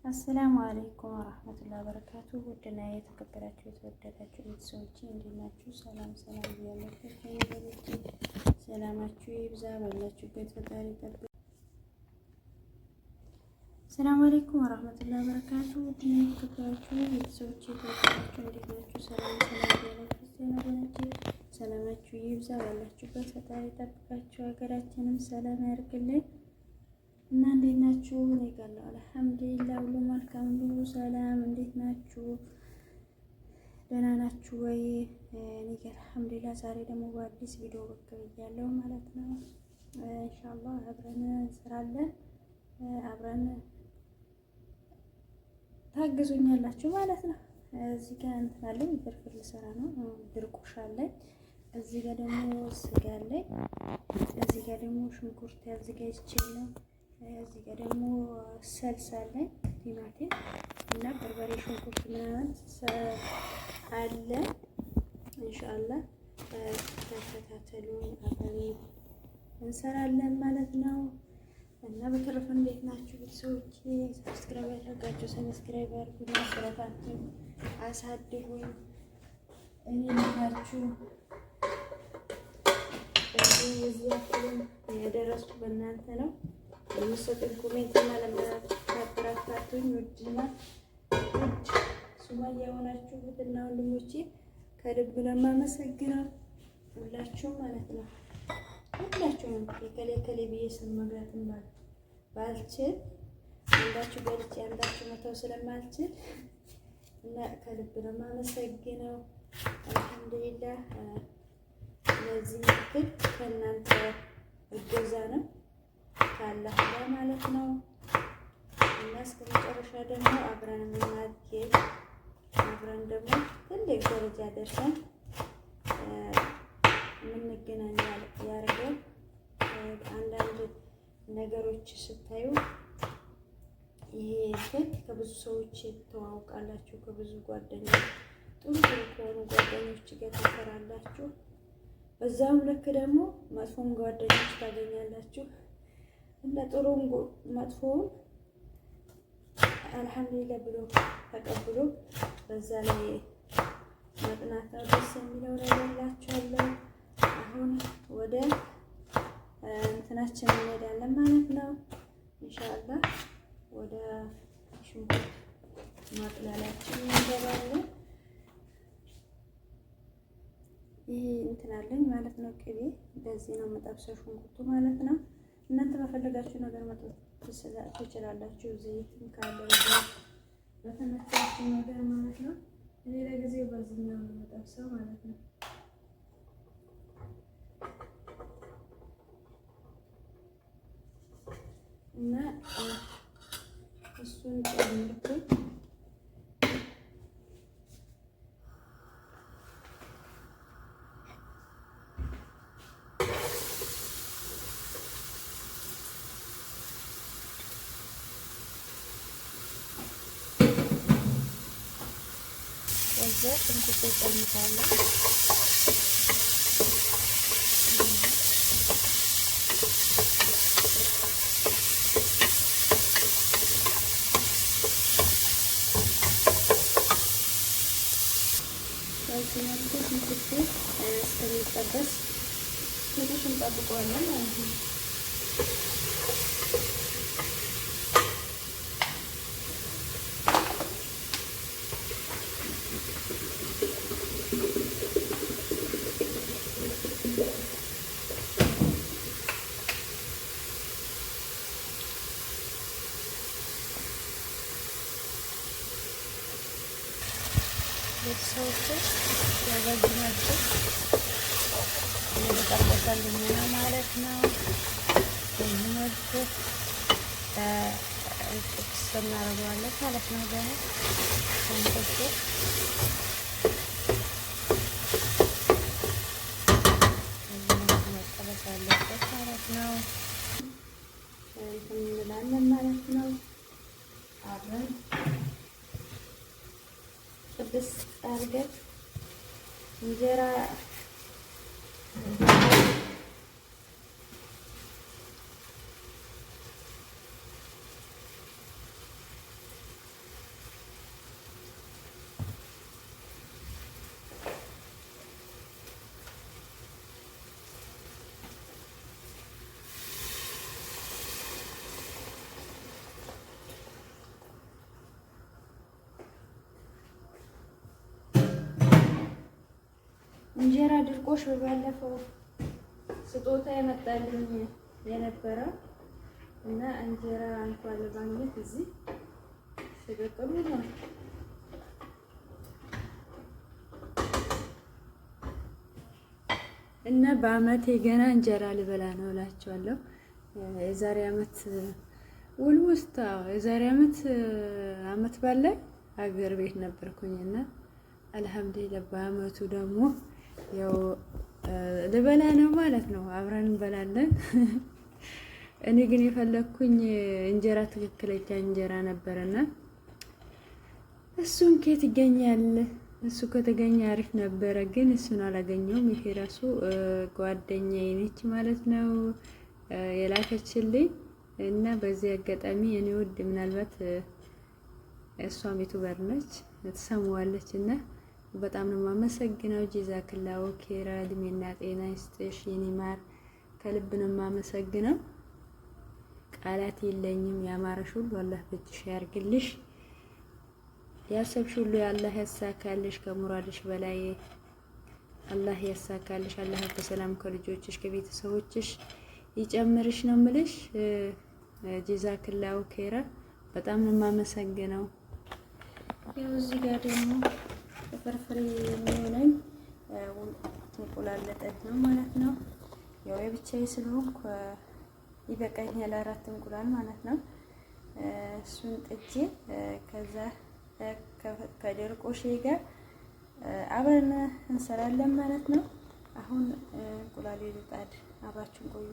አሰላሙ አለይኩም ወራህመቱላሂ ወበረካቱ። ውድና የተከበራችሁ የተወደዳችሁ ቤተሰቦቼ እንዴት ናችሁ? ሰላም እያላችሁ ሰላማችሁ ይብዛ ባላችሁበት ፈጣሪ ይጠብቅ። ሰላም አለይኩም ወራህመቱላሂ ወበረካቱ። ውድና የተከበራችሁ ቤተሰቦቼ የተወደዳችሁ እንዴት ናችሁ? ሰላም እያላችሁ ሰላማችሁ ይብዛ ባላችሁበት ፈጣሪ ይጠብቃችሁ። ሀገራችንም ሰላም ያርግልን። እና እንዴት ናችሁ? እኔ ጋር ነው አልሐምዱሊላህ፣ ሁሉ መልካም፣ ሁሉ ሰላም። እንዴት ናችሁ? ደህና ናችሁ ወይ? እኔ ጋር አልሐምዱሊላህ። ዛሬ ደግሞ በአዲስ ቪዲዮ ብቅ ብያለሁ ማለት ነው። ኢንሻአላህ አብረን እንሰራለን፣ አብረን ታግዙኛላችሁ ማለት ነው። እዚህ ጋር እንትን አለኝ፣ ፍርፍር ልሰራ ነው። ድርቆሽ አለኝ። እዚህ ጋር ደግሞ ስጋ አለኝ። እዚህ ጋር ደግሞ ሽንኩርት አዘጋጅቻለሁ። እዚህ ጋር ደግሞ ሰልሳ አለኝ፣ ቲማቲም እና በርበሬ፣ ሽንኩርት ምናምን አለ። ኢንሻአላህ ተከታተሉን፣ አብረን እንሰራለን ማለት ነው። እና በተረፈ እንዴት ናችሁ ቤተሰቦቼ? ሰብስክራይብ ያደረጋችሁ ሰብስክራይብ አድርጉኝ፣ አበረታቱኝ፣ አሳድጉኝ። እኔ ልታችሁ እዚህ ያክልን የደረስኩ በእናንተ ነው። የምትሰጡኝ ኮሜንት እና ለማበረታቱኝ ውድና ውድ ሱማያ የሆናችሁ እህትና ወንድሞቼ ከልብ ነው የማመሰግነው። ሁላችሁም ማለት ነው። ሁላችሁም የከሌ ብዬ ስም መግለጽም ባልችል አንዳችሁ በልጬ አንዳችሁ መተው ስለማልችል እና ከልብ ነው የማመሰግነው። አልሐምዱሊላህ ለዚህ ያክል ከእናንተ እገዛ ነው ካላህ ጋር ማለት ነው። እና እስከ መጨረሻ ደግሞ አብረን የምናድግ አብረን ደግሞ ትልቅ ደረጃ ደርሰን የምንገናኝ ያደርገን። አንዳንድ ነገሮች ስታዩ ይሄ እንትን ከብዙ ሰዎች ትተዋውቃላችሁ፣ ከብዙ ጓደኞች ጥሩ ከሆኑ ጓደኞች ጋር ትሰራላችሁ። በዛም ልክ ደግሞ መጥፎም ጓደኞች ታገኛላችሁ። እና ጥሩም መጥፎም አልሐምዱሊላህ ብሎ ተቀብሎ በዛ ላይ መጥናት ነው ደስ የሚለው ነገር እላችኋለሁ። አሁን ወደ እንትናችን እንሄዳለን ማለት ነው። ኢንሻአላህ ወደ ሽንኩርት ማጥላላችን እንገባለን። ይሄ እንትን አለኝ ማለት ነው። ቅቤ በዚህ ነው የምጠብሰው ሽንኩርቱ ማለት ነው። እናንተ በፈለጋችሁ ነገር መጥቶ ትችላላችሁ። ዘይት ካለ በተመቻችሁ ነገር ማለት ነው። እኔ ለጊዜው በዚህኛው ነው የምጠብሰው ማለት ነው። እና እሱን ጨምርኩኝ። ከዛ ሽንኩርት ጨምራለሁ። በዚህ መልኩ ሽንኩርቱ እስከሚጠበስ ትንሽ እንጠብቀዋለን ማለት ነው። ቤተሰቦቼ በዚህ መልኩ እየተጠበሰልኝ ነው ማለት ነው። በዚህ መልኩ ጥብስ እናደርገዋለን ማለት ነው። ሽንኩርቱ መጠበስ አለበት ማለት ነው። እንትን እንላለን ማለት ነው። አብረን ጥብስ አድርገን እንጀራ ድርቆሽ ባለፈው ስጦታ የመጣልኝ የነበረው እና እንጀራ እንኳን ለማግኘት እዚህ ሽቅቅሉ ነው። እና በአመቴ ገና እንጀራ ልበላ ነው እላቸዋለሁ። የዛሬ አመት ውስጥ የዛሬ አመት ባላይ ሀገር ቤት ነበርኩኝና አልሐምዱሊላህ በአመቱ ደግሞ ያው ልበላ ነው ማለት ነው። አብረን እንበላለን። እኔ ግን የፈለኩኝ እንጀራ ትክክለኛ እንጀራ ነበርና እሱን ከየት ይገኛል? እሱ ከተገኘ አሪፍ ነበረ፣ ግን እሱን አላገኘውም። ይሄ ራሱ ጓደኛዬ ነች ማለት ነው የላከችልኝ እና በዚህ አጋጣሚ እኔ ውድ ምናልባት እሷም ዩቱበር ነች ትሰማዋለች እና በጣም ነው የማመሰግነው። ጀዛክላሁ ኸይራ እድሜና ጤና ይስጥሽ የኔ ማር፣ ከልብ ነው የማመሰግነው። ቃላት የለኝም። ያማረሽ ሁሉ አላህ በእጅሽ ያርግልሽ። ያሰብሽ ሁሉ አላህ ያሳካልሽ። ከሙራድሽ በላይ አላህ ያሳካልሽ። አላህ በሰላም ከልጆችሽ ከቤተሰቦችሽ ይጨምርሽ ነው የምልሽ። ጀዛክላሁ ኸይራ በጣም ነው የማመሰግነው። ያው እዚህ ጋር ደግሞ ፍርፍሬ የሚሆነኝ እንቁላል ልጠድ ነው ማለት ነው። ያው የብቻዬ ስለሆንኩ ይበቃኛል 4 እንቁላል ማለት ነው። እሱን ጥጄ ከዛ ከድርቆሼ ጋር አብረን እንሰራለን ማለት ነው። አሁን እንቁላሌ ልጣድ፣ አብራችሁን ቆዩ።